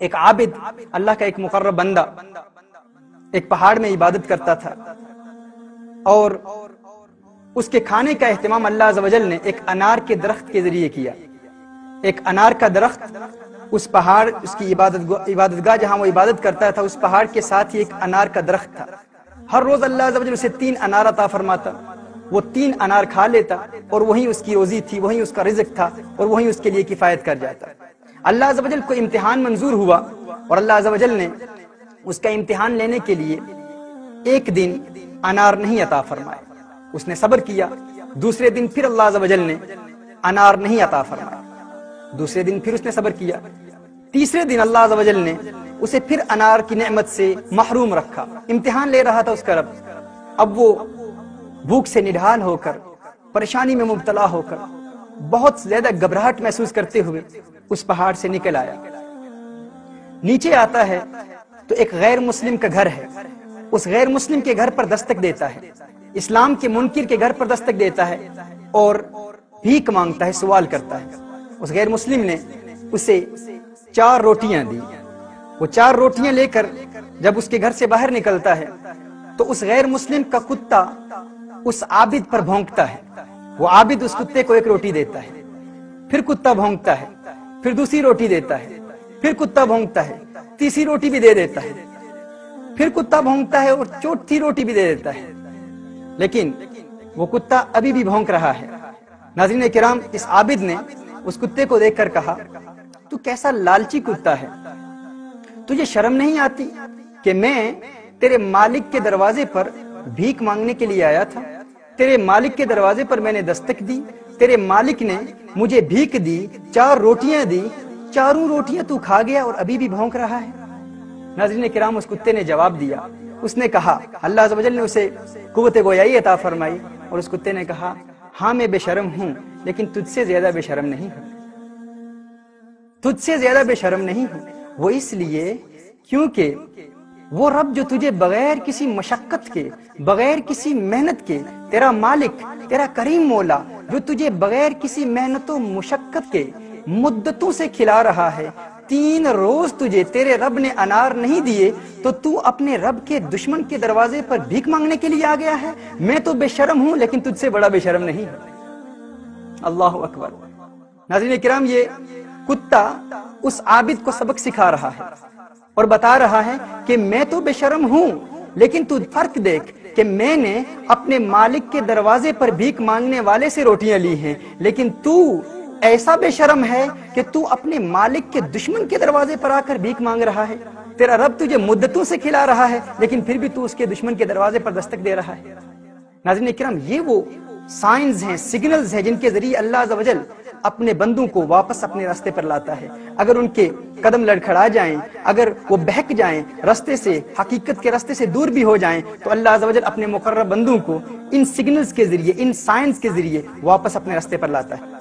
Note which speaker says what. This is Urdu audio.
Speaker 1: ایک عابد، اللہ کا ایک مقرب بندہ ایک پہاڑ میں عبادت کرتا تھا، اور اس کے کھانے کا اہتمام اللہ عز و جل نے ایک انار کے درخت کے ذریعے کیا۔ ایک انار کا درخت اس پہاڑ، اس کی عبادتگاہ جہاں وہ عبادت کرتا تھا، اس پہاڑ کے ساتھ ہی ایک انار کا درخت تھا۔ ہر روز اللہ عز و جل اسے 3 انار عطا فرماتا، وہ 3 انار کھا لیتا، اور وہی اس کی روزی تھی، وہی اس کا رزق تھا، اور وہی اس کے لیے کفایت کر جاتا۔ اللہ عز و جل کو امتحان منظور ہوا، اور اللہ عز و جل نے اس کا امتحان لینے کے لیے ایک دن انار نہیں عطا فرمائے۔ اس نے صبر کیا، دوسرے دن پھر اللہ عز و جل نے انار نہیں عطا فرمایا، دوسرے دن پھر اس نے صبر کیا، تیسرے دن اللہ عز و جل نے اسے پھر انار کی نعمت سے محروم رکھا۔ امتحان لے رہا تھا اس کا رب۔ اب وہ بھوک سے نڈھال ہو کر، پریشانی میں مبتلا ہو کر، بہت زیادہ گھبراہٹ محسوس کرتے ہوئے اس پہاڑ سے نکل آیا۔ نیچے آتا ہے تو ایک غیر مسلم کا گھر ہے، اس غیر مسلم کے گھر پر دستک دیتا ہے، اسلام کے منکر کے گھر پر دستک دیتا ہے، اور بھیک مانگتا ہے، سوال کرتا ہے۔ اس غیر مسلم نے اسے 4 روٹیاں دی۔ وہ 4 روٹیاں لے کر جب اس کے گھر سے باہر نکلتا ہے تو اس غیر مسلم کا کتا اس عابد پر بھونکتا ہے۔ وہ عابد اس کتے کو 1 روٹی دیتا ہے، پھر کتا بھونکتا ہے، پھر دوسری روٹی دیتا ہے، پھر کتا بھونکتا ہے، تیسری روٹی بھی دے دیتا ہے، پھر کتا بھونکتا ہے اور چوتھی روٹی بھی دے دیتا ہے، لیکن وہ کتا ابھی بھی بھونک رہا ہے۔ ناظرین کرام، اس عابد نے اس کتے کو دیکھ کر کہا، تو کیسا لالچی کتا ہے، تجھے شرم نہیں آتی کہ میں تیرے مالک کے دروازے پر بھیک مانگنے کے لیے آیا تھا، تیرے مالک کے دروازے پر میں نے دستک دی، تیرے مالک نے مجھے بھیک دی، 4 روٹیاں دی، چاروں روٹیاں تو کھا گیا اور ابھی بھی بھونک رہا ہے۔ ناظرین کرام، اس کتے نے جواب دیا، اس نے کہا، اللہ عز و جل نے اسے قوت گویائی عطا فرمائی، اور اس کتے نے کہا، ہاں میں بے شرم ہوں، لیکن تجھ سے زیادہ بے شرم نہیں ہوں، تجھ سے زیادہ بے شرم نہیں ہوں۔ وہ اس لیے کیونکہ وہ رب جو تجھے بغیر کسی مشقت کے، بغیر کسی محنت کے، تیرا مالک، تیرا کریم مولا جو تجھے بغیر کسی محنت و مشقت کے مدتوں سے کھلا رہا ہے، 3 روز تجھے تیرے رب نے انار نہیں دیے تو تو اپنے رب کے دشمن کے دروازے پر بھیک مانگنے کے لیے آ گیا ہے۔ میں تو بے شرم ہوں، لیکن تجھ سے بڑا بے شرم نہیں ہوں۔ اللہ اکبر۔ ناظرین کرام، یہ کتا اس عابد کو سبق سکھا رہا ہے اور بتا رہا ہے کہ میں تو بے شرم ہوں، لیکن تو فرق دیکھ کہ میں نے اپنے مالک کے دروازے پر بھیک مانگنے والے سے روٹیاں لی ہیں، لیکن تو ایسا بے شرم ہے کہ تو اپنے مالک کے دشمن کے دروازے پر آ کر بھیک مانگ رہا ہے۔ تیرا رب تجھے مدتوں سے کھلا رہا ہے، لیکن پھر بھی تو اس کے دشمن کے دروازے پر دستک دے رہا ہے۔ ناظرین کرام، یہ وہ سائنز ہیں، سگنلز ہیں، جن کے ذریعے اللہ عز و جل اپنے بندوں کو واپس اپنے راستے پر لاتا ہے۔ اگر ان کے قدم لڑکھڑا جائیں، اگر وہ بہک جائیں، راستے سے، حقیقت کے راستے سے دور بھی ہو جائیں، تو اللہ عز و جل اپنے مقرب بندوں کو ان سگنلز کے ذریعے، ان سائنز کے ذریعے واپس اپنے راستے پر لاتا ہے۔